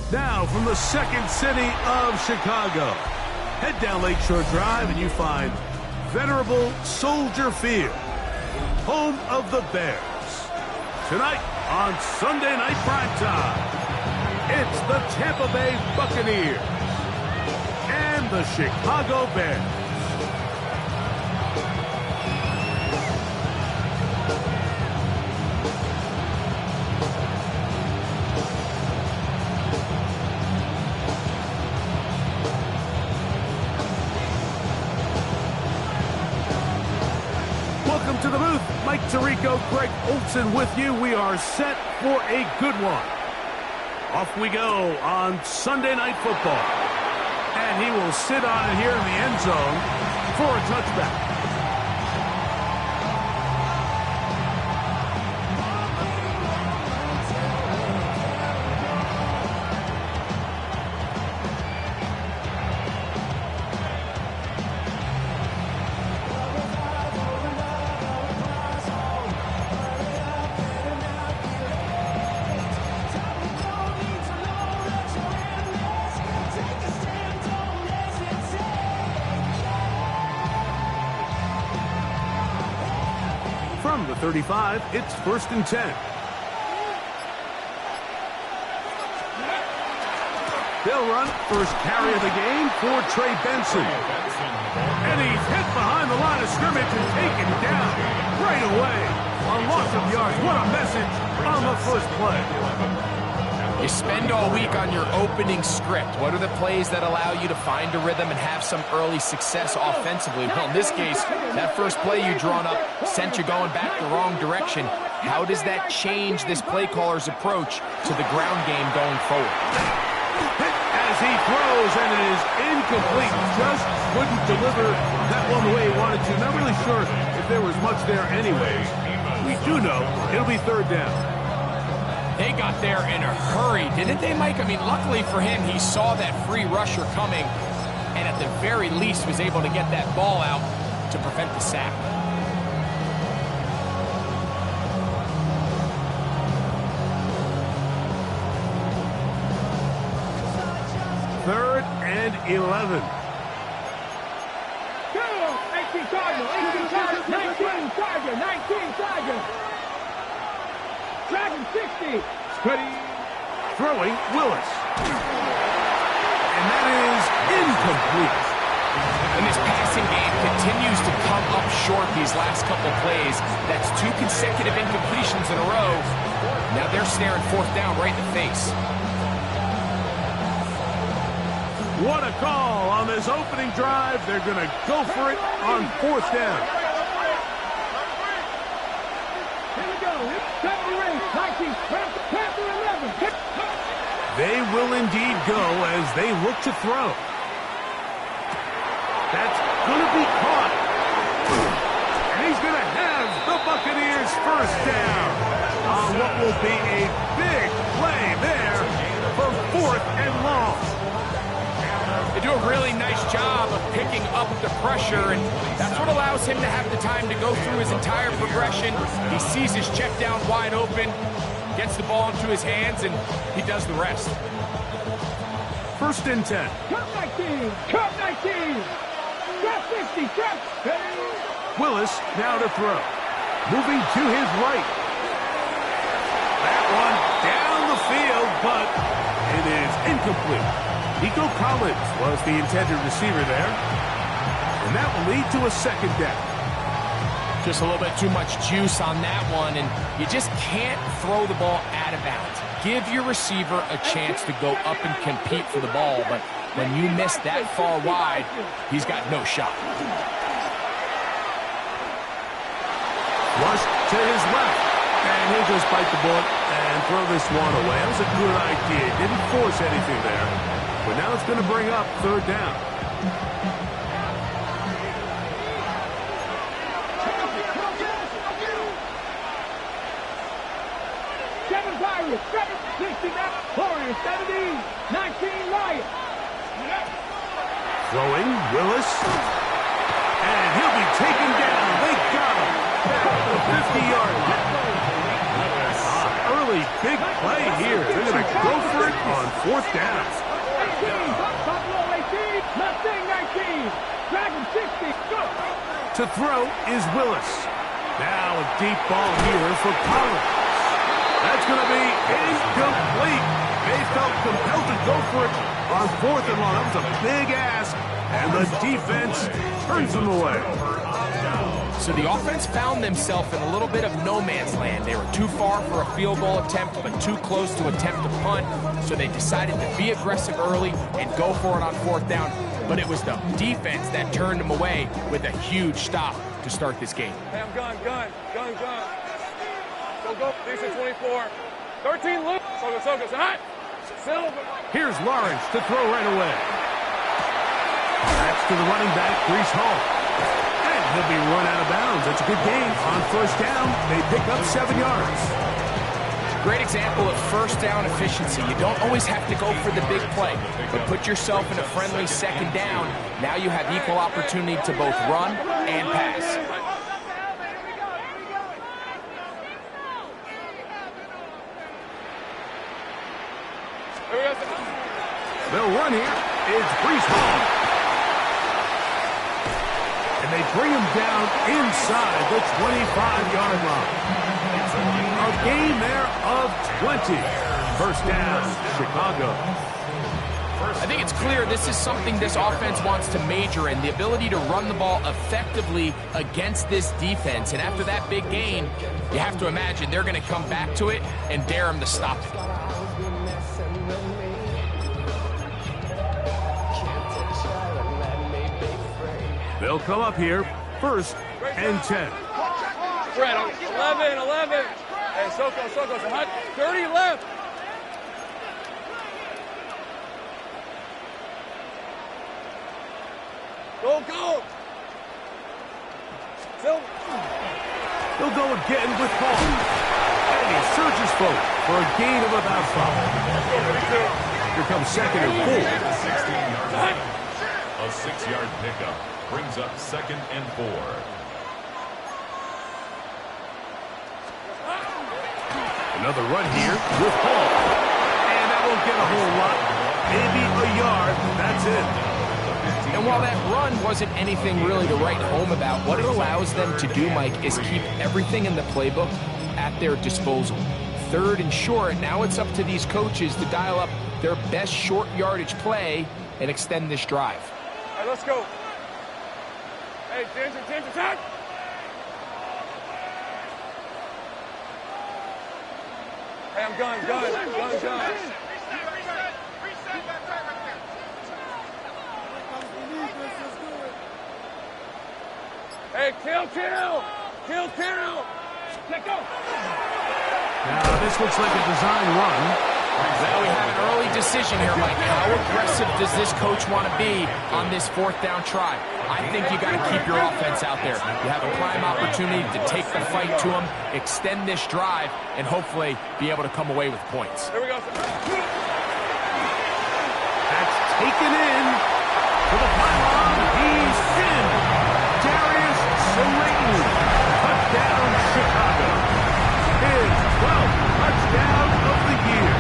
Now, from the second city of Chicago, head down Lakeshore Drive and you find venerable Soldier Field, home of the Bears. Tonight on Sunday Night Primetime, it's the Tampa Bay Buccaneers and the Chicago Bears. Welcome to the booth. Mike Tirico, Greg Olson with you. We are set for a good one. Off we go on Sunday Night Football. And he will sit on it here in the end zone for a touchback. From the 35, it's 1st and 10. They'll run first carry of the game for Trey Benson. And he's hit behind the line of scrimmage and taken down right away. A loss of yards. What a message on the first play. You spend all week on your opening script. What are the plays that allow you to find a rhythm and have some early success offensively? Well, in this case, that first play you drawn up sent you going back the wrong direction. How does that change this play caller's approach to the ground game going forward? As he throws, and it is incomplete. Just couldn't deliver that one the way he wanted to. Not really sure if there was much there anyways. We do know it'll be 3rd down. They got there in a hurry, didn't they, Mike? I mean, luckily for him, he saw that free rusher coming and at the very least was able to get that ball out to prevent the sack. Third and 11. 19 Tiger. Dragon 60. Steady. Throwing Willis. And that is incomplete. And this passing game continues to come up short these last couple plays. That's 2 consecutive incompletions in a row. Now they're staring 4th down right in the face. What a call on this opening drive. They're going to go for it on 4th down. They will indeed go as they look to throw. That's going to be caught. And he's going to have the Buccaneers 1st down on what will be a big play there for 4th and long. They do a really nice job of picking up the pressure, and that's what allows him to have the time to go through his entire progression. He sees his check down wide open, gets the ball into his hands, and he does the rest. 1st and 10. Cut 19. Cut 19. Cut 50. Cut. Willis now to throw. Moving to his right. That one down the field, but it is incomplete. Nico Collins was the intended receiver there. And that will lead to a 2nd down. Just a little bit too much juice on that one, and you just can't throw the ball out of bounds. Give your receiver a chance to go up and compete for the ball, but when you miss that far wide, he's got no shot. Rush to his left, and he'll just bite the bullet and throw this one away. That was a good idea. Didn't force anything there, but now it's going to bring up 3rd down. Warriors, 60 back, Warriors, 17, 19 Lions. Throwing, Willis. And he'll be taken down. They got him. Back at the 50-yard line. really big play here. They're going to go for it on 4th down. 18, Buffalo 18, Mustang 19, Dragon 60, go! To throw is Willis. Now a deep ball here for Collins. That's going to be incomplete. They felt compelled to go for it on 4th and long. That was a big ask, and the defense turns them away. So the offense found themselves in a little bit of no man's land. They were too far for a field goal attempt, but too close to attempt a punt. So they decided to be aggressive early and go for it on 4th down. But it was the defense that turned them away with a huge stop to start this game. Hey, I'm gun. Go, decent 24. 13 loop. Sogo, hot. Silver. Here's Lawrence to throw right away. That's to the running back, Brees Hall. And he'll be run out of bounds. That's a good game. On 1st down, they pick up 7 yards. Great example of 1st down efficiency. You don't always have to go for the big play, but put yourself in a friendly 2nd down. Now you have equal opportunity to both run and pass. They'll run here. It's Brees Hall. And they bring him down inside the 25-yard line. A gain there of 20. 1st down, Chicago. I think it's clear this is something this offense wants to major in, the ability to run the ball effectively against this defense. And after that big gain, you have to imagine they're going to come back to it and dare him to stop it. They'll come up here, 1st and 10. Fred, 11. Hey, Soko, hot. 30 left. Go. Silver. They'll go again with Hall. And he surges forward for a gain of about 5. Here comes 2nd and 4. A 6-yard pickup brings up 2nd and 4. Another run here with Hall. And that won't get a whole lot. Maybe a yard. That's it. And while that run wasn't anything really to write home about, what it allows them to do, Mike, is keep everything in the playbook at their disposal. 3rd and short, now it's up to these coaches to dial up their best short yardage play and extend this drive. All right, let's go. Hey, attention, attack! Hey, I'm gun. Hey, kill! Let go! Now, this looks like a design run. Now we have an early decision here, Mike. How aggressive does this coach want to be on this 4th down try? I think you got to keep your offense out there. You have a prime opportunity to take the fight to them, extend this drive, and hopefully be able to come away with points. Here we go. That's taken in to the pylon. He's in. Darius Slayton. Touchdown, Chicago. His 12th touchdown of the year.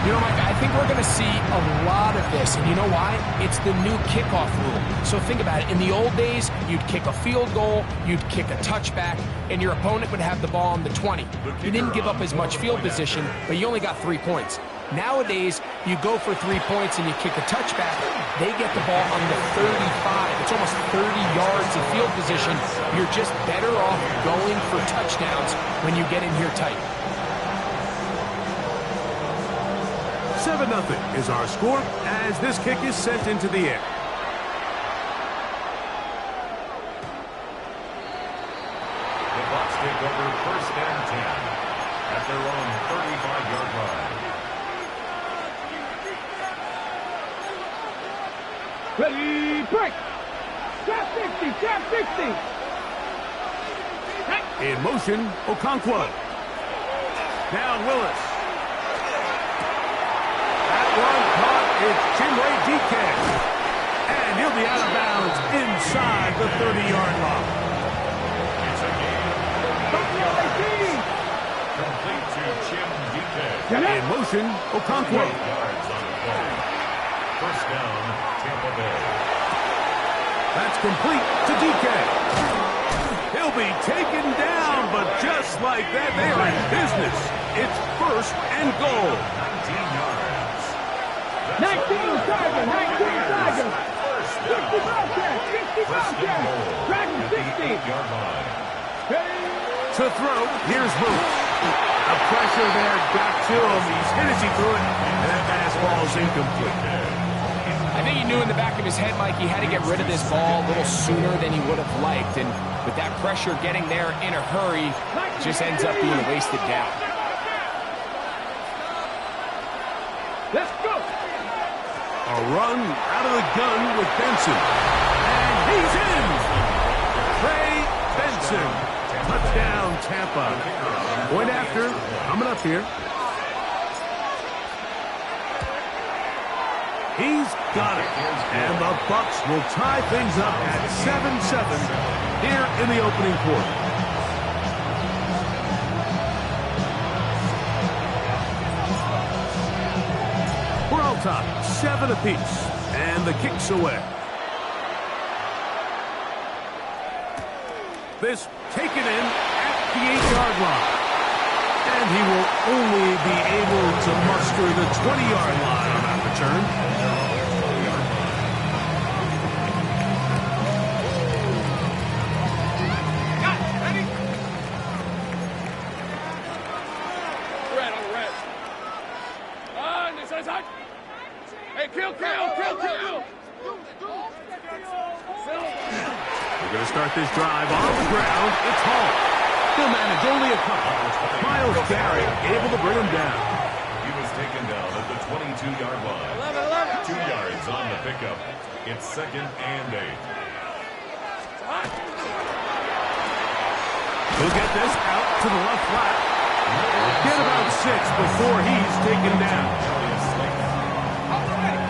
You know, Mike, I think we're going to see a lot of this, and you know why? It's the new kickoff rule. So think about it. In the old days, you'd kick a field goal, you'd kick a touchback, and your opponent would have the ball on the 20. You didn't give up as much field position, but you only got 3 points. Nowadays, you go for 3 points and you kick a touchback, they get the ball on the 35. It's almost 30 yards of field position. You're just better off going for touchdowns when you get in here tight. 7-0 is our score as this kick is sent into the air. The Bucs take over 1st and 10 at their own 35-yard line. Ready, break! Trap 60! In motion, Okonkwo. Now Willis. That one caught. It's Chimray Deacon. And he'll be out of bounds inside the 30-yard line. Buffalo 18! motion, Okonkwo. 8 yards on the play. First down, Tampa Bay. That's complete to DK. He'll be taken down, but just like that, they are in business. It's first and goal. 19 yards. 19 Tigers, 19 Tigers. 60 Bobcats, 60 Bobcats. Dragon 60. 8-yard line. To throw, here's Boots. The pressure there got to him. He's hit as he threw it, and that fastball is incomplete. I think he knew in the back of his head, Mike, he had to get rid of this ball a little sooner than he would have liked. And with that pressure getting there in a hurry, it just ends up being a wasted down. Let's go. A run out of the gun with Benson. And he's in! Trey Benson. Touchdown, Tampa. Point after, coming up here. He's got it. And the Bucs will tie things up at 7-7 here in the opening quarter. We're all tied, 7 apiece. And the kick's away. This taken in at the 8-yard line. And he will only be able to muster the 20-yard line on that return. Hey, kill! We're going to start this drive on the ground. It's Hall. He'll manage only a couple. Miles Garrett able to bring him down. He was taken down at the 22-yard line. 2 yards on the pickup. It's 2nd and 8. He'll get this out to the left flat. Get about 6 before he's taken down.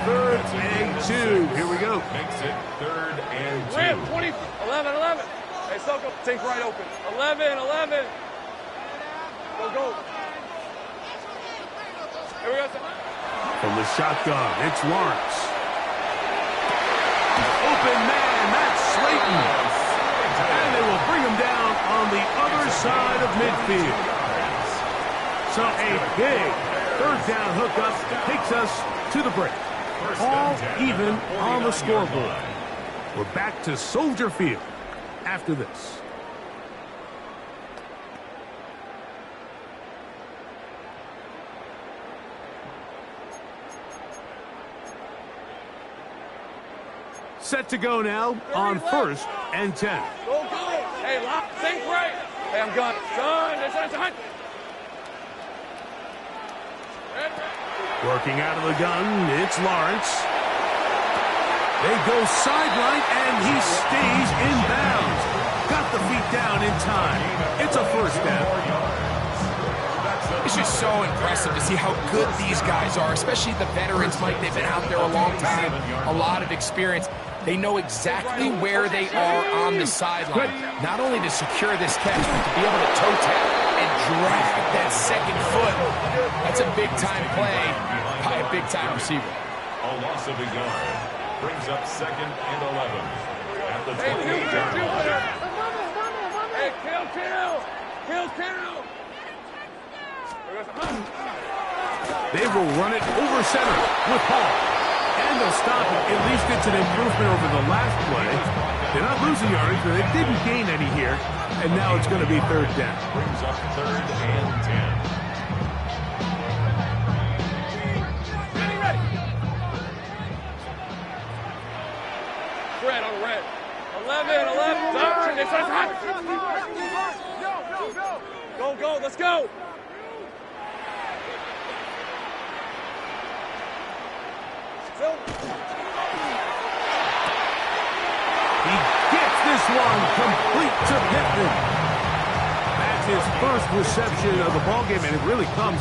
3rd and 2. Here we go. Makes it 3rd and 2. Rim, 20, 11. Hey, Soko, sink right open. 11. Go. Here we go. From the shotgun, it's Lawrence. Open man, that's Slayton. And they will bring him down on the other side of midfield. So a big 3rd down hookup takes us to the break. All even on the scoreboard. We're back to Soldier Field after this. Set to go now on 1st and 10. Go. Hey, lock, sink right. Hey, I'm gone. Done. Working out of the gun, it's Lawrence. They go sideline, and he stays in bounds. Got the feet down in time. It's a 1st down. It's just so impressive to see how good these guys are, especially the veterans, Mike. They've been out there a long time, a lot of experience. They know exactly where they are on the sideline, not only to secure this catch, but to be able to toe tap and drag that 2nd foot. That's a big-time play by a big-time receiver. A loss of a yard brings up 2nd and 11 at the 28-yard line. Hey, kill. They will run it over center with Hall. And they'll stop it. At least it's an improvement over the last play. They're not losing yardage, but they didn't gain any here. And now it's going to be 3rd down. Brings up 3rd and 10. Ready. Red on red. 11. Go. Let's go. He gets this one complete to Pittman. That's his first reception of the ballgame, and it really comes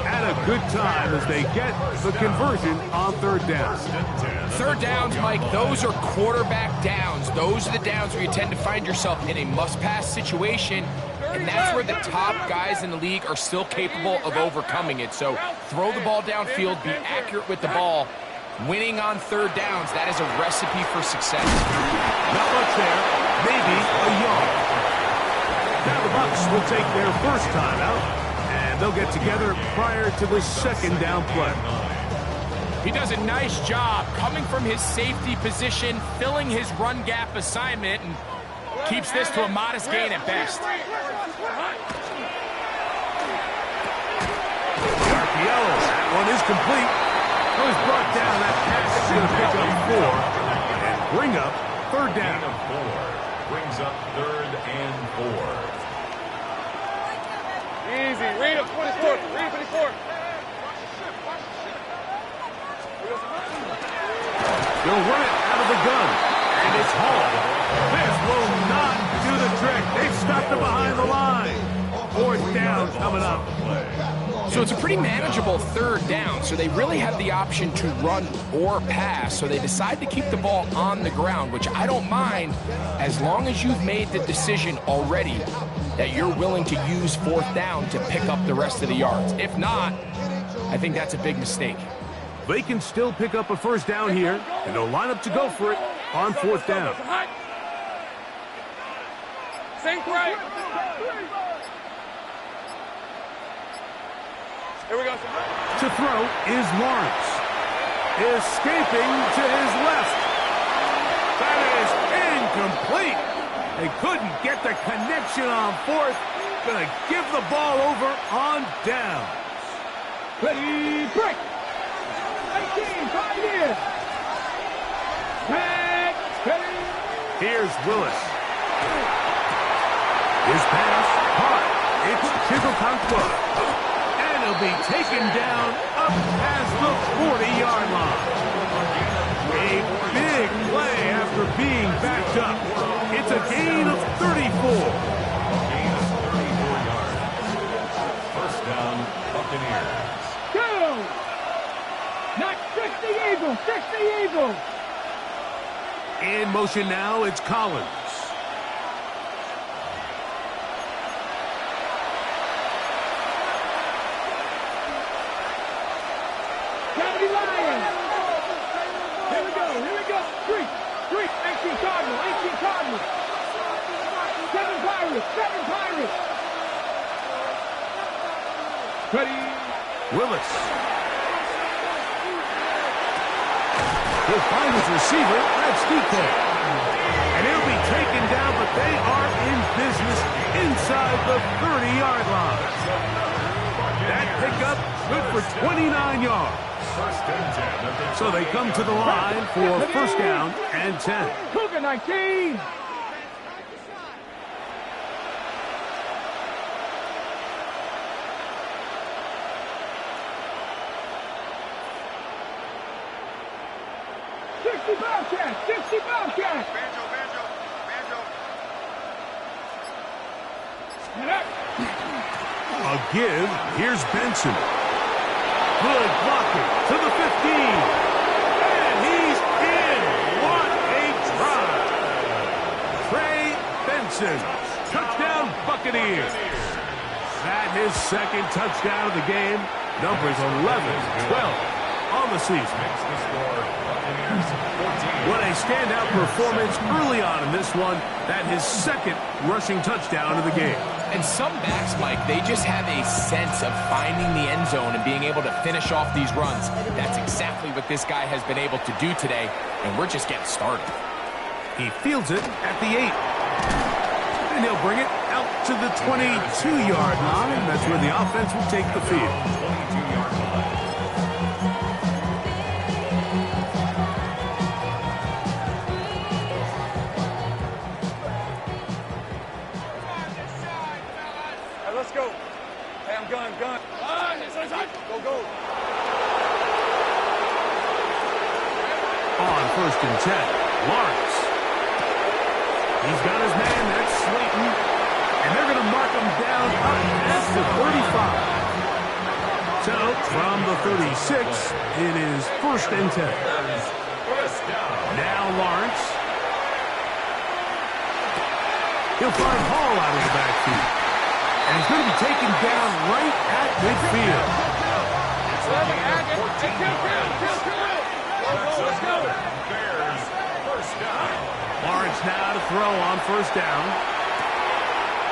at a good time as they get the conversion on third down. Third downs, Mike, those are quarterback downs. Those are the downs where you tend to find yourself in a must-pass situation, and that's where the top guys in the league are still capable of overcoming it. So throw the ball downfield, be accurate with the ball. Winning on third downs, that is a recipe for success. Not much there, maybe a yard. Now the Bucs will take their first time out, and they'll get together prior to the second down play. He does a nice job coming from his safety position, filling his run gap assignment, and keeps this to a modest gain at best. The RPO, that one is complete. It was brought down. That pass is going to pick up 4 and bring up third down. Gain of 4 brings up 3rd and 4. Easy. Read it. 24. Read 24. They'll run it out of the gun, and it's Hall. This will not do the trick. They've stopped it behind the line. Fourth down coming up. So it's a pretty manageable third down, so they really have the option to run or pass, so they decide to keep the ball on the ground, which I don't mind as long as you've made the decision already that you're willing to use fourth down to pick up the rest of the yards. If not, I think that's a big mistake. They can still pick up a first down here, and they'll line up to go for it on fourth down. Sink right. Here we go. To throw is Lawrence. Escaping to his left. That is incomplete. They couldn't get the connection on fourth. Gonna give the ball over on downs. Ready, break. 19, 5 years. Back, ready. Here's Willis. His pass caught. It's Chigokankwa. And he'll be taken down up past the 40-yard line. A big play after being backed up. It's a gain of 34. Gain of 34 yards. First down, Buccaneers. Go. Not 60 Eagles, 60 Eagles. In motion now, it's Collins. Gravity Lions. Here we go, here we go. 3, 18 Cardinals, 18 Cardinals. 7 Pirates, 7 Pirates. Ready. Willis. He'll find his receiver. That's DK. And he'll be taken down, but they are in business inside the 30-yard line. That pickup good for 29 yards. First and 10. So they come to the line for first down and 10. Cougar 19. Bobcat, 60 Bobcat. Banjo. A give. Here's Benson. Good blocking to the 15. And he's in. What a drive. Trey Benson. Touchdown Buccaneers. That his second touchdown of the game. Numbers 11, 12 on the season. Makes the score Buccaneers 14. What a standout performance early on in this one. That his second rushing touchdown of the game. And some backs, Mike, they just have a sense of finding the end zone and being able to finish off these runs. That's exactly what this guy has been able to do today, and we're just getting started. He fields it at the 8. And he'll bring it out to the 22-yard line. That's where the offense will take the field. 22-yard line. Let's go. Hey, I'm gun. Go. On first and 10, Lawrence. He's got his man, that's Slayton. And they're going to mark him down 36. It is 1st and 10. Now Lawrence. He'll find Hall out of the backfield. And he's going to be taken down right at midfield. Let's go. Lawrence now to throw on 1st down.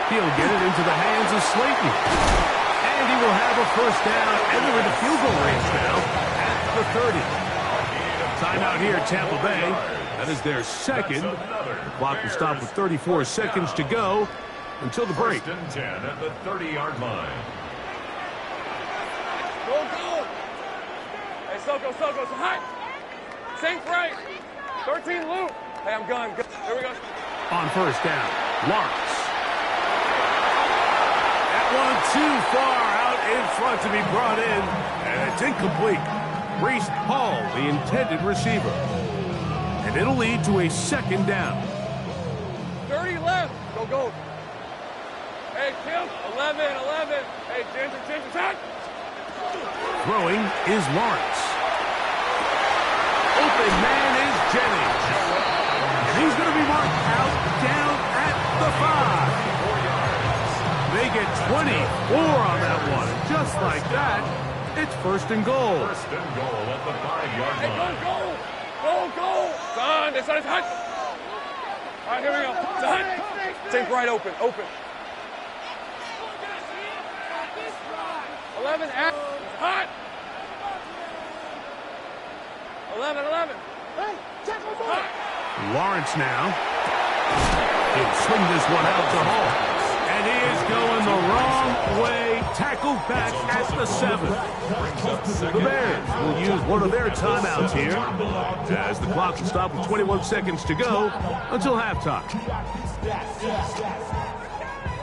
He'll get it into the hands of Slayton. And he will have a 1st down. And they're in the field goal range now at the 30. Timeout here, Tampa Bay. That is their 2nd. The clock will stop with 34 seconds to go until the break. 1st and 10 at the 30-yard line. Go. Hey, Soko, so hot. Sink right. 13 loop. Hey, I'm gone. Here we go. On 1st down, Lawrence. That one too far out in front to be brought in. And it's incomplete. Reese Hall, the intended receiver. And it'll lead to a 2nd down. 30 left. Go. Hey, Kim. 11. Hey, Ginger, time. Throwing is Lawrence. Open man is Jennings. And he's going to be marked out down at the 5. They get 24 on that one. Just like that, it's 1st and goal. 1st and goal at the 5-yard line. Hey, go. Son, it's hot. All right, here we go. It's hot. Sink right open. 11 out. Hot. 11. Hey, tackle ball. Lawrence now. He'll swing this one out to Hall. And he is going the wrong way. Tackled back at the 7. The Bears will use one of their timeouts here as the clock will stop with 21 seconds to go until halftime.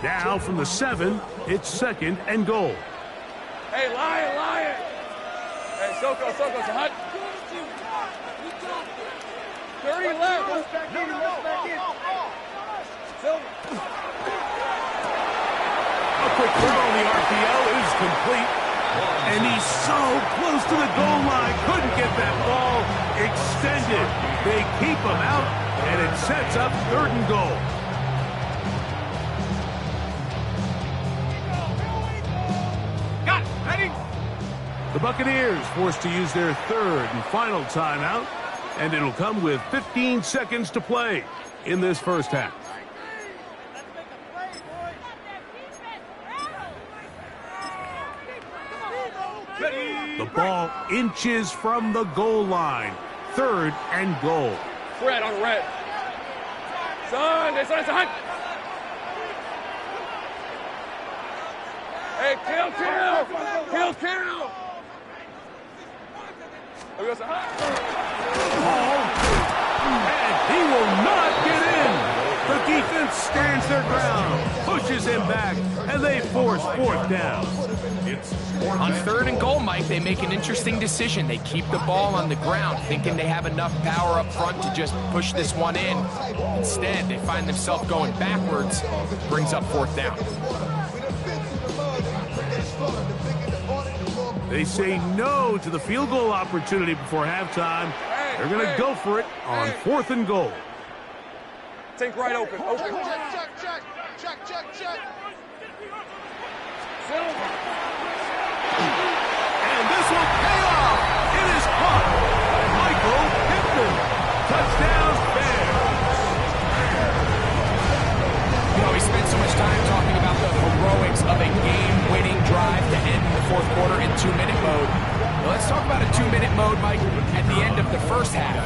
Now from the 7, it's 2nd and goal. Hey, Lion. Hey, Soko, it's hot. 30 left. Let's back in. Silver. A quick throw on the RPO is complete. And he's so close to the goal line. Couldn't get that ball extended. They keep him out, and it sets up 3rd and goal. Got it. Ready? The Buccaneers forced to use their 3rd and final timeout. And it'll come with 15 seconds to play in this 1st half. The ball inches from the goal line. 3rd and goal. Red on red. Son, it's hot. Hey, kill. There goes the Ball. And he will not get in. The defense stands their ground, pushes him back, and they force 4th down. On 3rd and goal, Mike, they make an interesting decision. They keep the ball on the ground, thinking they have enough power up front to just push this one in. Instead, they find themselves going backwards, brings up 4th down. They say no to the field goal opportunity before halftime. They're going to go for it on 4th and goal. Sink right open. Check. Silver. And this will pay off. It is caught by Michael Pittman. Touchdown, Bears. You know, we spent so much time talking about the heroics of a game-winning drive to end the 4th quarter in 2-minute mode. Well, let's talk about a 2-minute mode, Mike, at the end of the 1st half.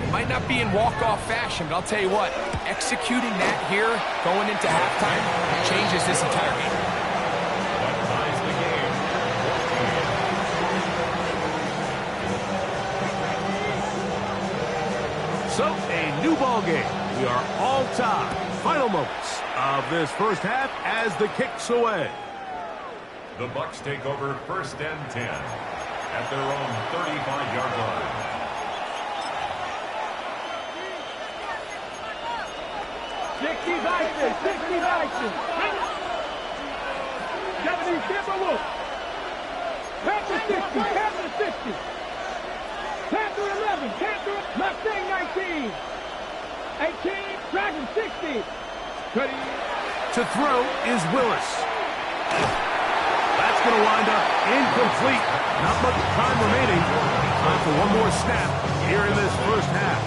It might not be in walk-off fashion, but I'll tell you what, executing that here, going into halftime, changes this entire game. That ties the game. So, a new ball game. We are all tied. Final moments of this 1st half as the kick's away. The Bucs take over 1st and 10 at their own 35-yard line. 60 action. 70 Kemo. Pass the 60. 60. 10 through 11. 10 through Mustang 19. 18. Dragon 60. Ready. To throw is Willis. That's going to wind up incomplete. Not much time remaining. Time for one more snap here in this first half.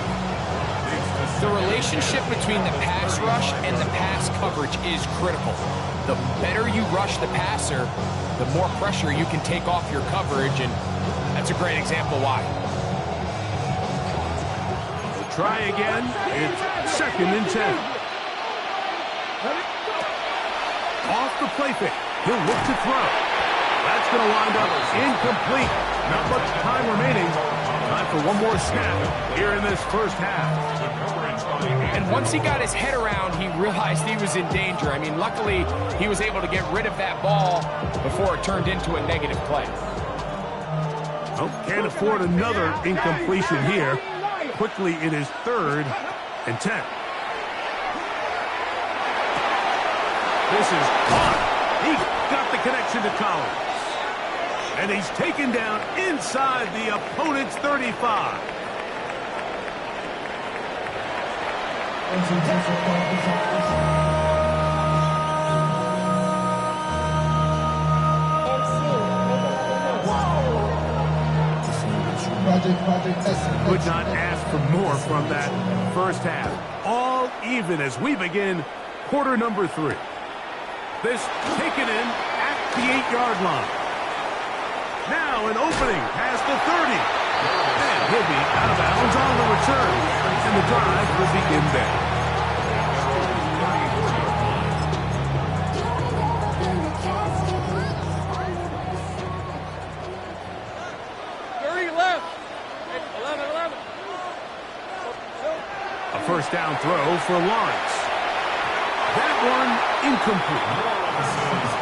The relationship between the pass rush and the pass coverage is critical. The better you rush the passer, the more pressure you can take off your coverage, and that's a great example why. We'll try again. It's 2nd and 10. Off the play fake. He'll look to throw. That's going to wind up incomplete. Not much time remaining. Time for one more snap here in this first half. And once he got his head around, he realized he was in danger. I mean, luckily, he was able to get rid of that ball before it turned into a negative play. Oh, can't afford another incompletion here. Quickly, it is 3rd and 10. This is caught. He got the connection to Collins. And he's taken down inside the opponent's 35. Could not ask for more from that first half. All even as we begin quarter number 3. This taken in at the 8-yard line. Now an opening past the 30. And he'll be out of bounds on the return. And the drive will begin there. A first down throw for Lawrence. That one incomplete.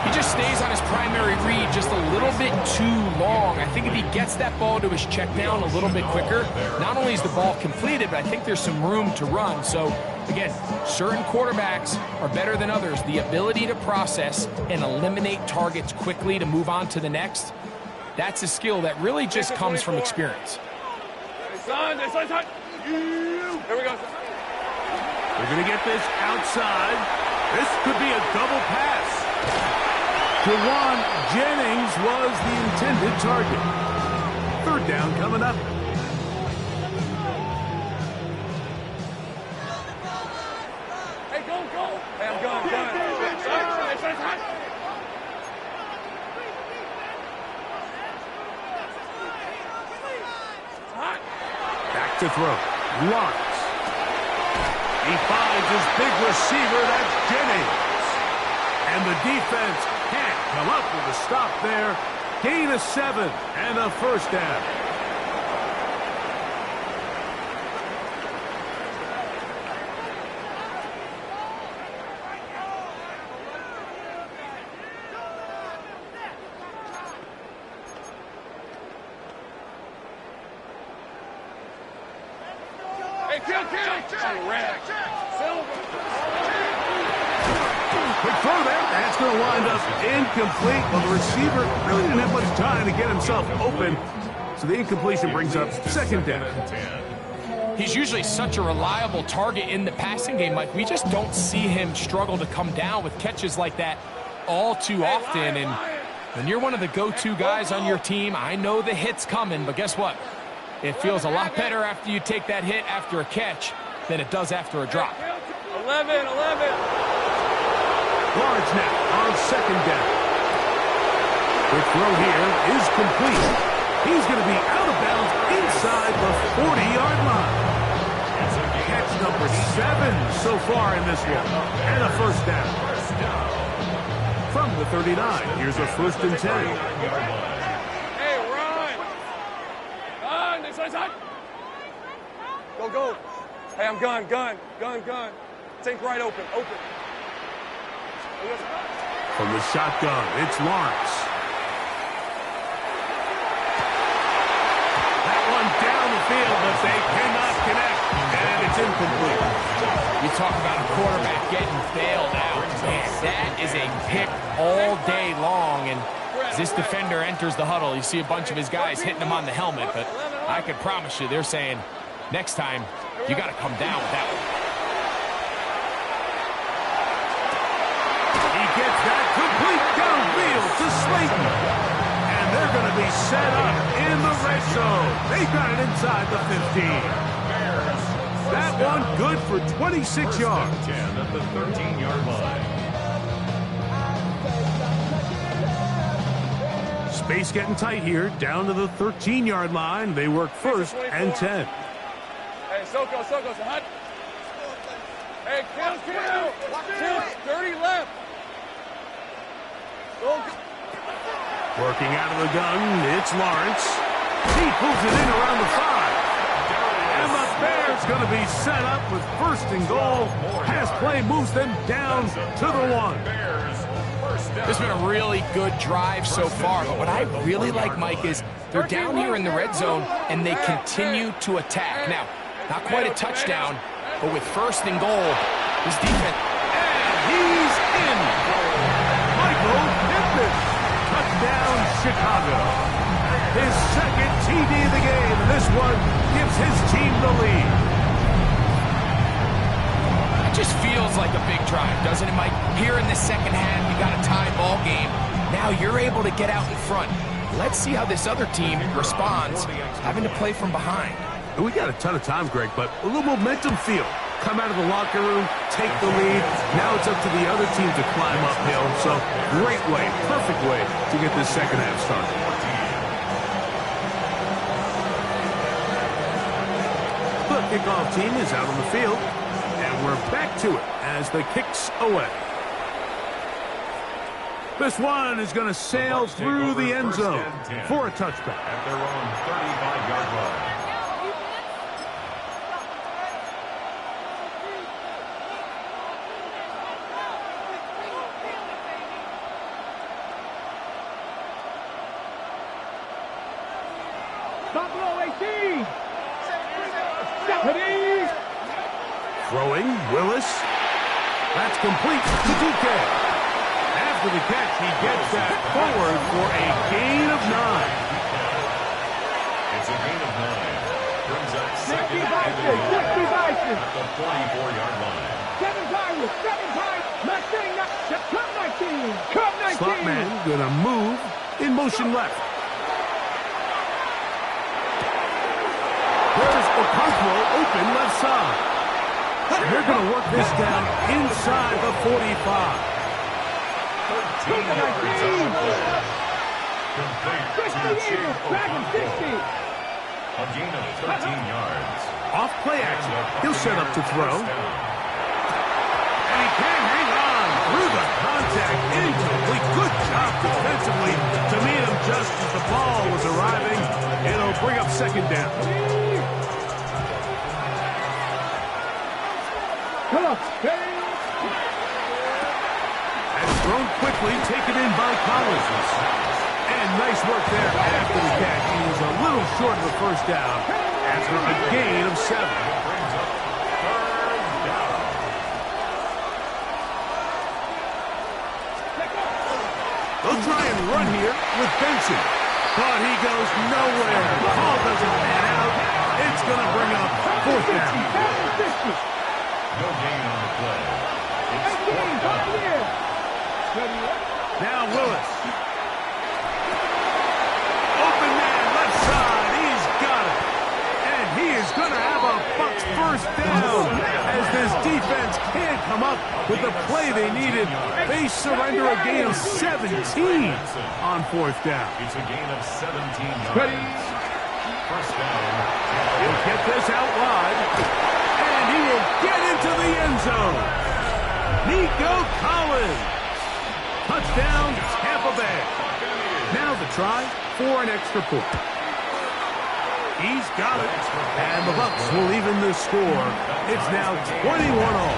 He just stays on his primary read just a little bit too long. I think if he gets that ball to his check down a little bit quicker, not only is the ball completed, but I think there's some room to run. So, again, certain quarterbacks are better than others. The ability to process and eliminate targets quickly to move on to the next, that's a skill that really just comes from experience. Here we go. They're going to get this outside. This could be a double pass. Jawan Jennings was the intended target. 3rd down coming up. Hey, go. Hey, I'm going. Back to throw. Lawrence. He finds his big receiver, that's Jennings. And the defense can't come up with a stop there. Gain of 7 and a first down. Hey, kill. Quick throw there. That's going to wind up incomplete. Well, the receiver really didn't have much time to get himself open. So the incompletion brings up 2nd down. He's usually such a reliable target in the passing game, Mike. We just don't see him struggle to come down with catches like that all too often. And when you're one of the go-to guys on your team, I know the hit's coming, but guess what? It feels a lot better after you take that hit after a catch than it does after a drop. 11. Lawrence now on 2nd down. Quick throw here is complete. He's going to be out of bounds inside the 40-yard line. Catch number 7 so far in this one. And a first down. From the 39, here's a 1st and 10. Hey, run. Go. Hey, I'm gun. Think right open. From the shotgun, it's Lawrence. That one down the field, but they cannot connect, and it's incomplete. You talk about a quarterback getting bailed out. Man, that is a pick all day long, and As this defender enters the huddle, you see a bunch of his guys hitting him on the helmet, but I can promise you they're saying, next time, you got to come down with that one. He gets that complete downfield to Slayton. And they're going to be set up in the red zone. They got it inside the 15. That one good for 26 yards. 10 at the 13-yard line. Space getting tight here, down to the 13-yard line. They work first and 10. Hey, Soko, hot. Hey, kill. Dirty left. Working out of the gun, it's Lawrence. He pulls it in around the 5. And the Bears going to be set up with first and goal. Pass play moves them down to the 1. This has been a really good drive so far, but what I really like, Mike, is they're down here in the red zone, and they continue to attack. Now, not quite a touchdown, but with first and goal, this defense... And he's in! Michael Pittman! Touchdown, Chicago! His second TD of the game, and this one gives his team the lead. It just feels like a big drive, doesn't it, Mike? Here in the second half, you got a tie ball game. Now you're able to get out in front. Let's see how this other team responds, having to play from behind. We got a ton of time, Greg, but a little momentum feel. Come out of the locker room, take the lead. Now it's up to the other team to climb uphill. So great way, perfect way to get this second half started. The kickoff team is out on the field, and we're back to it as the kick's away. This one is going to sail through the end zone for a touchback. At their own 35-yard line. Stop below 18. Throwing, Willis. That's complete to DK. After the catch, he gets that forward for a gain of 9. It's a gain of 9. Brings up 60 second Bison, 60 Bison. at the 44-yard line. 7 Pirates, 7 Pirates. Cut 19, cut 19. Slot man gonna move in motion left. There's Okonkwo open left side. They're going to work this down inside the 45. 13 yards on the play. Complete to Chase Okonkwo. A gain of 13 yards. Off play action. He'll set up to throw. And he can hang on through the contact. Incomplete. Good job defensively to meet him just as the ball was arriving. It'll bring up second down. And thrown quickly, taken in by Collins. And nice work there after the catch. He was a little short of the first down after a gain of 7. Brings up third down. They'll try and run here with Benson. But he goes nowhere. The ball doesn't pan out. It's going to bring up fourth down. No gain on the play. It's fourth down. Now Willis. Open man, left side. He's got it. And he is going to have a Bucs first down as this defense can't come up with the play they needed. They surrender a gain of 17 on fourth down. It's a gain of 17 yards. First down. He'll get this out wide. And he will get into the end zone. Nico Collins. Touchdown, Tampa Bay. Now the try for an extra point. He's got it. And the Bucs will even the score. It's now 21-all.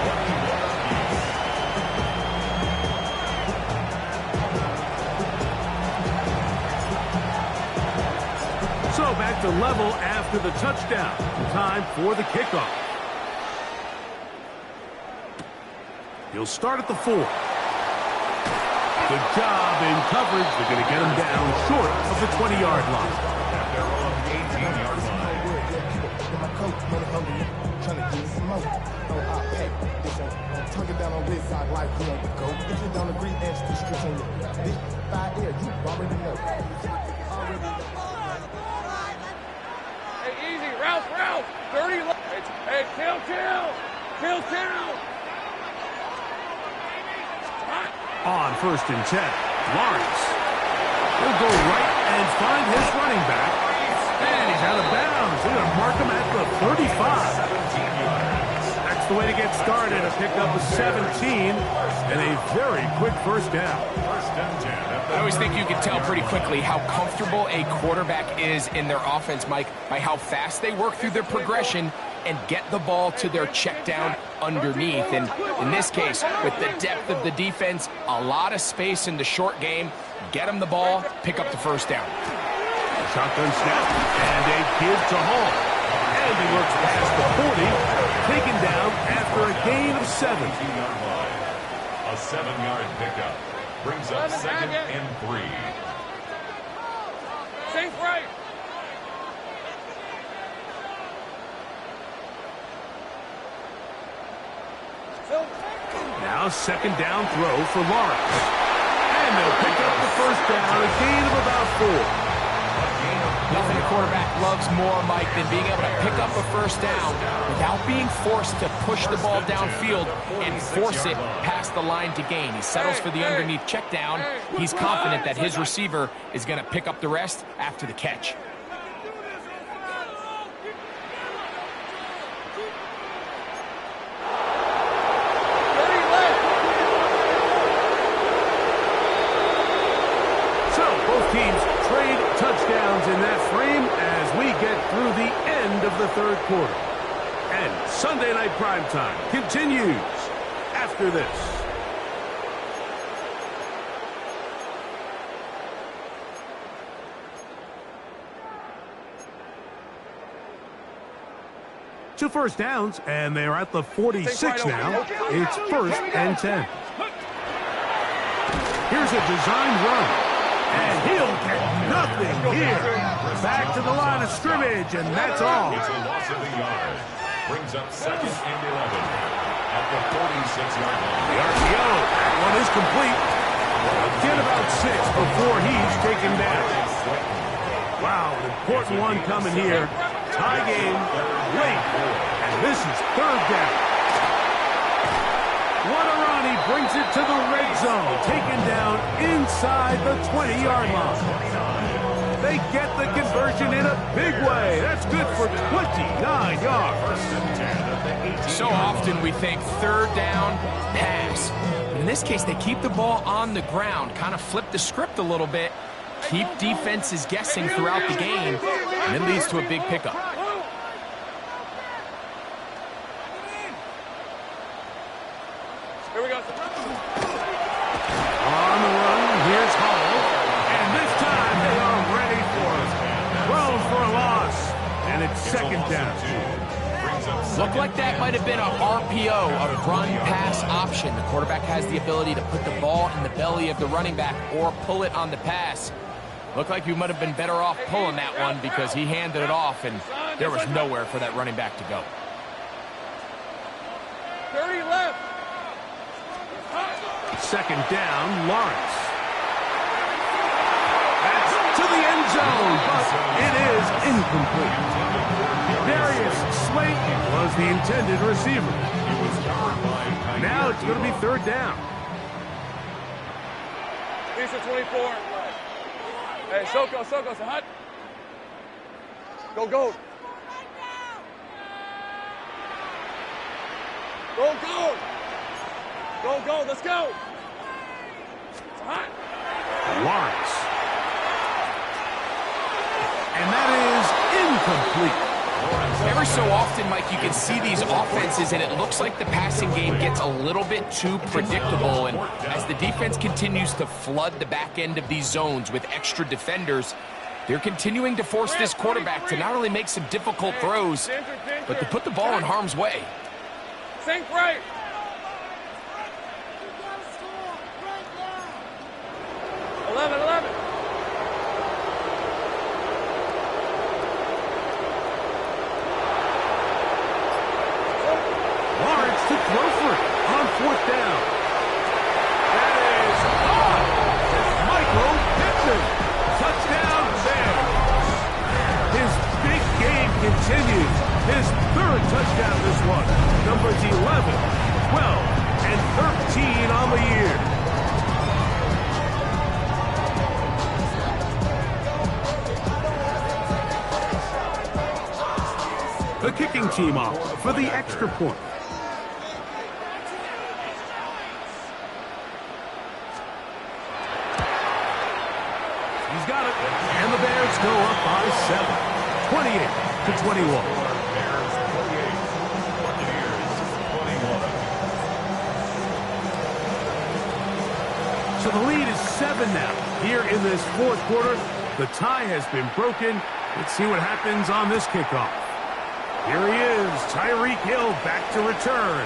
So back to level after the touchdown. Time for the kickoff. He'll start at the 4. Good job in coverage. They're going to get him down short of the 20-yard line. At their own 18-yard line. Talking down on this side like you want to go. If you don't agree, ask the streets on your this 5 years, you already know. Hey, easy. Ralph. Dirty left. Hey, kill. On 1st and 10, Lawrence. He'll go right and find his running back. And he's out of bounds. They're going to mark him at the 35. That's the way to get started. A pickup of 17 and a very quick first down. I always think you can tell pretty quickly how comfortable a quarterback is in their offense, Mike, by how fast they work through their progression and get the ball to their check down underneath. And in this case, with the depth of the defense, a lot of space in the short game, get them the ball, pick up the first down. Shotgun snap and a give to Hall. And he works past the 40, taken down after a gain of 7. A 7-yard pickup brings up 2nd and 3. Sink right. Now 2nd down throw for Lawrence. And they'll pick up the first down, a gain of about 4. Nothing a quarterback loves more, Mike, than being able to pick up a first down without being forced to push the ball downfield and force it past the line to gain. He settles for the underneath check down. He's confident that his receiver is going to pick up the rest after the catch. Teams trade touchdowns in that frame as we get through the end of the 3rd quarter. And Sunday Night Primetime continues after this. Two first downs, and they're at the 46 now. It's 1st and 10. Here's a design run. And he'll get nothing here. Back to the line of scrimmage, and that's all. It's a loss of a yard. Brings up 2nd and 11 at the 46-yard line. The RPO, that one is complete. Get about 6 before he's taken down. Wow, an important one coming here. Tie game, late, and this is 3rd down. What a run, he brings it to the red zone, taken down inside the 20-yard line. They get the conversion in a big way. That's good for 29 yards. So often we think 3rd down, pass. But in this case, they keep the ball on the ground, kind of flip the script a little bit, keep defenses guessing throughout the game, and it leads to a big pickup. Here we go. On the run, here's Hall. And this time they are ready for it. Thrown for a loss. And it's 2nd down. Looked like that might have been a RPO, a run-pass option. The quarterback has the ability to put the ball in the belly of the running back or pull it on the pass. Looked like you might have been better off pulling that one because he handed it off, and there was nowhere for that running back to go. 30 left. 2nd down, Lawrence. That's to the end zone, but it is incomplete. Darius Slayton was the intended receiver. Now it's going to be 3rd down. Lisa 24. Hey, Soko, it's hot. Go. Go, let's go. It's hot. Lawrence. And that is incomplete. Every so often, Mike, you can see these offenses, and it looks like the passing game gets a little bit too predictable. And as the defense continues to flood the back end of these zones with extra defenders, they're continuing to force this quarterback to not only make some difficult throws, but to put the ball in harm's way. Sink right. 11, 11. Lawrence to throw for it on 4th down. That is caught. Michael Pittman. Touchdown Bears. His big game continues. His 3rd touchdown this one. Numbers 11, 12, and 13 on the year. The kicking team off for the extra point. He's got it. And the Bears go up by 7. 28-21. So the lead is 7 now. Here in this 4th quarter, the tie has been broken. Let's see what happens on this kickoff. Here he is, Tyreek Hill back to return.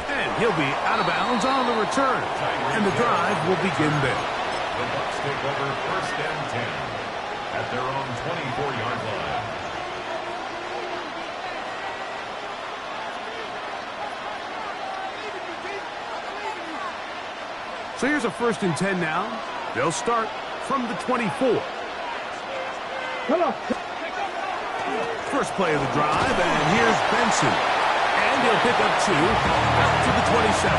And he'll be out of bounds on the return. And the drive will begin there. The Bucs take over 1st and 10 at their own 24-yard line. So here's a 1st and 10 now. They'll start from the 24. Come on. First play of the drive, and here's Benson. And he'll pick up 2 out to the 27.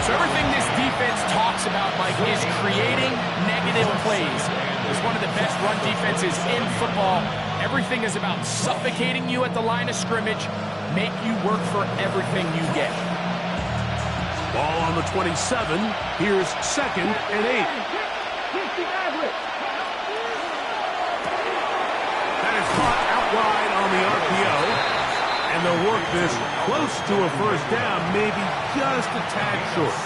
So everything this defense talks about, Mike, is creating negative plays. It's one of the best run defenses in football. Everything is about suffocating you at the line of scrimmage, make you work for everything you get. Ball on the 27. Here's 2nd and 8. That is caught out wide on the RPO. And they'll work this close to a 1st down, maybe just a tad short.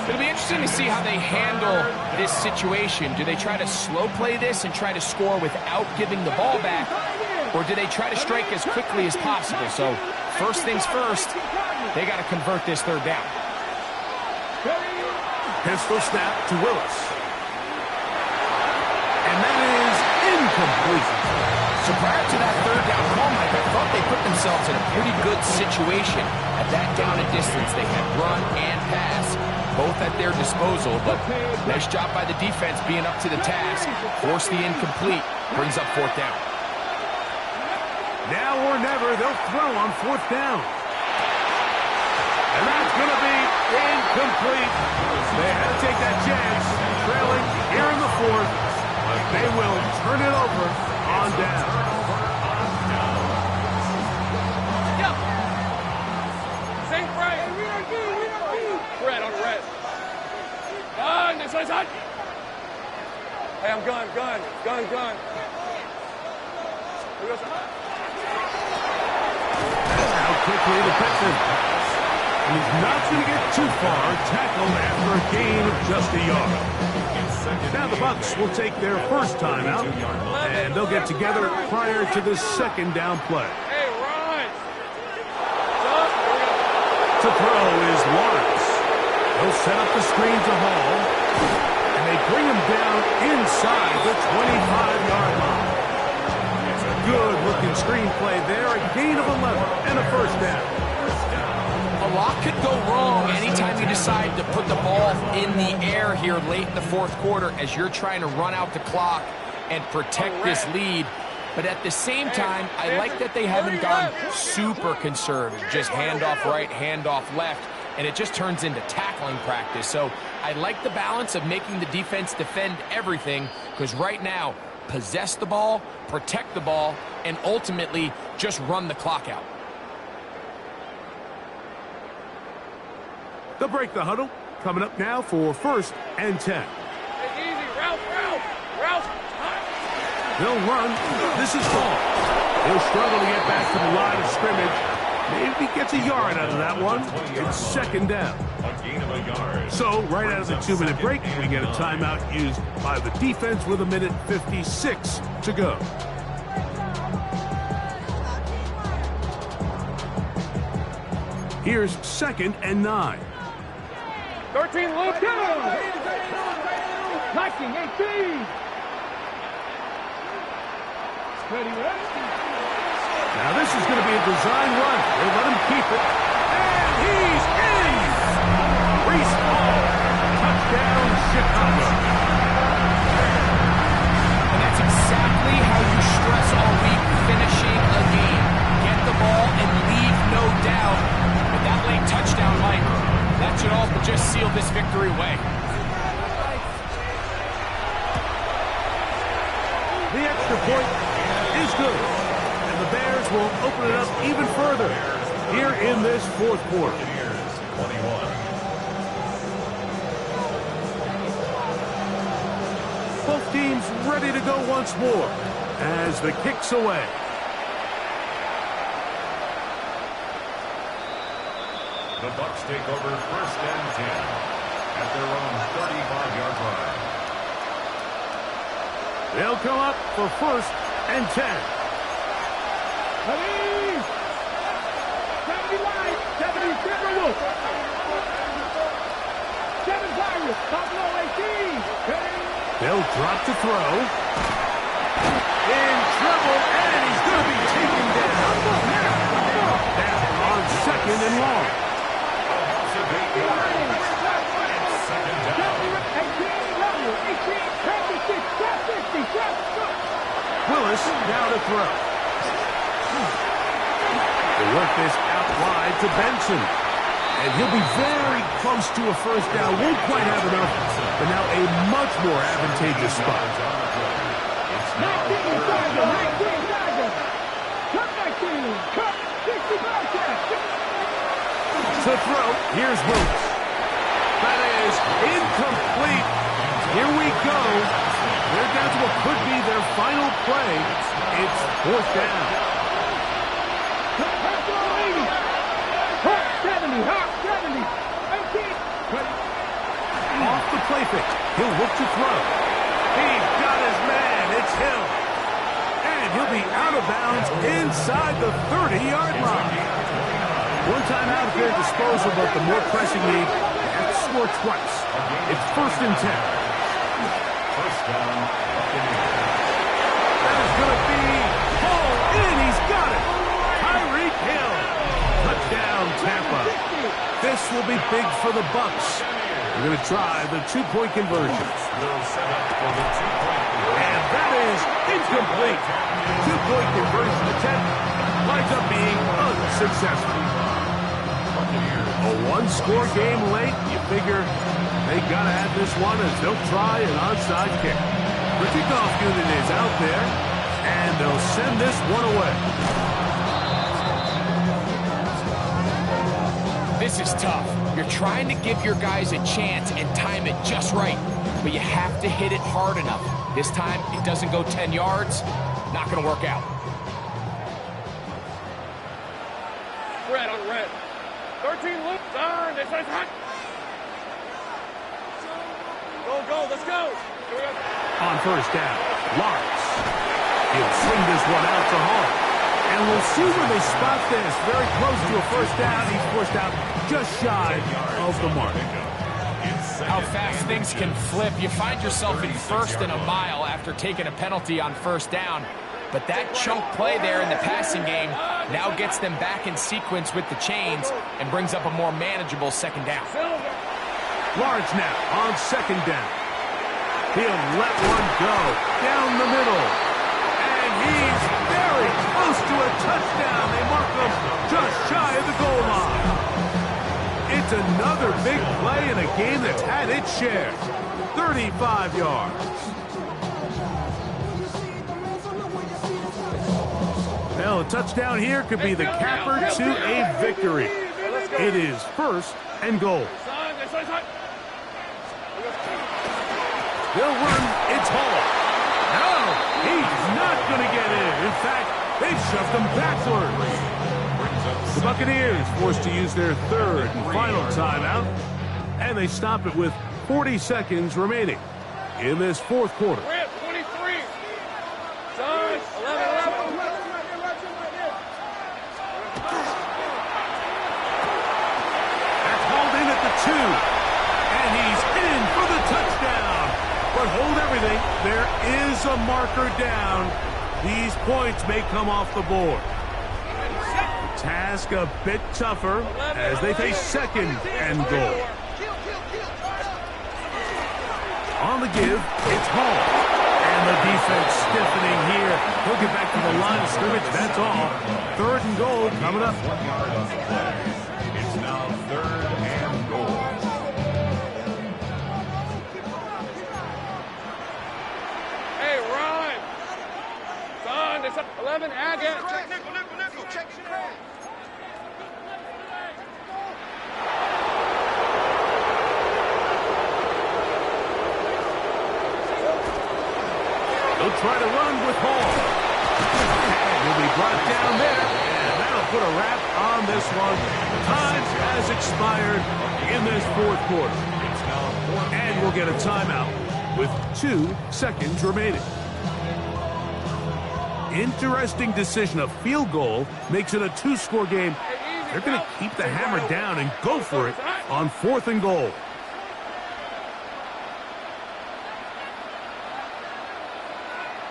It'll be interesting to see how they handle this situation. Do they try to slow play this and try to score without giving the ball back? Or do they try to strike as quickly as possible? So first things first, they got to convert this 3rd down. Pistol snap to Willis. And that is incomplete. So prior to that 3rd down call, Mike, I thought they put themselves in a pretty good situation at that down and distance. They had run and pass, both at their disposal. But nice job by the defense being up to the task. Force the incomplete, brings up 4th down. Now or never, they'll throw on 4th down. And that's going to be incomplete. They had to take that chance, trailing here in the 4th, but they will turn it over on down. Yo! Sing right. We are good. Red on the red. Gun, this one's hot. Hey, I'm gun. That's out quickly to Pittman. He's not going to get too far, tackled after a gain of just a yard. Now the Bucs will take their 1st timeout, and they'll get together prior to the 2nd down play. Hey, run! To throw is Lawrence. They'll set up the screen to Hall, and they bring him down inside the 25-yard line. It's a good-looking screen play there, a gain of 11 and a 1st down. A lot could go wrong anytime you decide to put the ball in the air here late in the 4th quarter as you're trying to run out the clock and protect this lead. But at the same time, I like that they haven't gone super conservative. Just handoff right, handoff left, and it just turns into tackling practice. So I like the balance of making the defense defend everything, because right now, possess the ball, protect the ball, and ultimately just run the clock out. They'll break the huddle. Coming up now for 1st and 10. Hey, easy. Route. They'll run. This is Hall. He'll struggle to get back to the line of scrimmage. Maybe gets a yard out of that one. It's 2nd down. A gain of a yard. So, right out of the 2-minute break, we get a timeout used by the defense with 1:56 to go. Here's 2nd and 9. 13 loop. Liking 18. Ready, ready. Now this is going to be a design run. They let him keep it. And he's in! Reese Hall. Touchdown, Chicago. And that's exactly how you stress all week finishing a game. Get the ball and leave no doubt. With that late touchdown, Mike, that should all but just seal this victory away. The extra point is good. And the Bears will open it up even further here in this fourth quarter. Both teams ready to go once more as the kick's away. The Bucs take over 1st and 10 at their own 35-yard line. They'll come up for 1st and 10. Ready. 70 line. 70 Timberwolves. 7 Pirates. Top low 18. Ready. They'll drop to throw. In trouble, and he's going to be taken down. Down on 2nd and long. Willis now to throw. They work this out wide to Benson. And he'll be very close to a 1st down. Won't quite have enough, but now a much more advantageous spot. 19 Tiger. 19 Tiger. Cut 19. Cut 65 check. To throw, here's Willis. That is incomplete. Here we go. They're down to what could be their final play. It's 4th down. 70. 18. Off the play fake. He'll look to throw. He's got his man. It's Hill. And he'll be out of bounds inside the 30-yard line. One time out at their disposal, but the more pressing need, they have to score twice. It's 1st and 10. 1st down. That is going to be hauled in. He's got it. Tyreek Hill. Touchdown, Tampa. This will be big for the Bucs. They're going to try the 2-point conversion. And that is incomplete. 2-point conversion attempt winds up being unsuccessful. A 1-score game late. You figure they got to have this one as they'll try an onside kick. The kickoff unit is out there, and they'll send this one away. This is tough. You're trying to give your guys a chance and time it just right, but you have to hit it hard enough. This time, it doesn't go 10 yards. Not going to work out. Red on red. 13 loop. Turn. This is hot. Go. Let's go. Here we go. On 1st down, Lawrence. He'll swing this one out to Hall. And we'll see where they spot this. Very close to a 1st down. He's forced out just shy of the mark. How fast things can flip. You find yourself in 1st and a mile after taking a penalty on 1st down. But that chunk play there in the passing game now gets them back in sequence with the chains and brings up a more manageable 2nd down. Lawrence now on 2nd down. He'll let one go down the middle. And he's very close to a touchdown. They mark him just shy of the goal line. It's another big play in a game that's had its share. 35 yards. Well, a touchdown here could be the capper to a victory. It is 1st and goal. They'll run. It's Hall. No, he's not going to get in. In fact, they've shoved him backwards. The Buccaneers forced to use their 3rd and final timeout, and they stop it with 40 seconds remaining in this 4th quarter. 23. Son, 11. That's hauled in at the 2, and he's in for the touchdown. everything, there is a marker down. These points may come off the board. The task a bit tougher as they face second and goal. On the give, it's home. And the defense stiffening here. He'll get back to the line of scrimmage, that's all. Third and goal coming up. 1 yard on the play. It's now 3rd and goal. Hey, Ryan. Son, it's up 11. Agate. Nickel. Check your crack. They'll try to run with Hall. And will be brought down there. And that'll put a wrap on this one. Time has expired in this fourth quarter. And we'll get a timeout with 2 seconds remaining. Interesting decision. A field goal makes it a 2-score game. They're going to keep the hammer down and go for it on 4th and goal.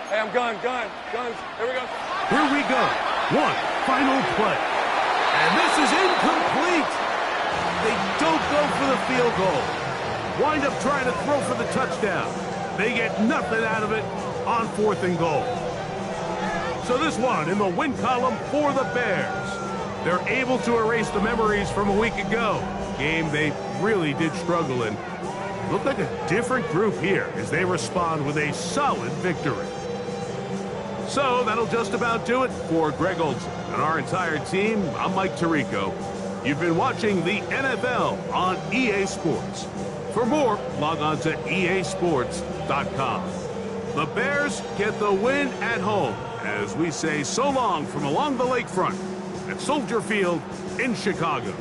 Hey, I'm guns. Here we go. Here we go. One final play. And this is incomplete. They don't go for the field goal. Wind up trying to throw for the touchdown. They get nothing out of it on 4th and goal. So this one in the win column for the Bears. They're able to erase the memories from a week ago. Game they really did struggle in. Look like a different group here as they respond with a solid victory. So that'll just about do it for Greg Olson and our entire team. I'm Mike Tirico. You've been watching the NFL on EA Sports. For more, log on to easports.com. The Bears get the win at home as we say so long from along the lakefront at Soldier Field in Chicago.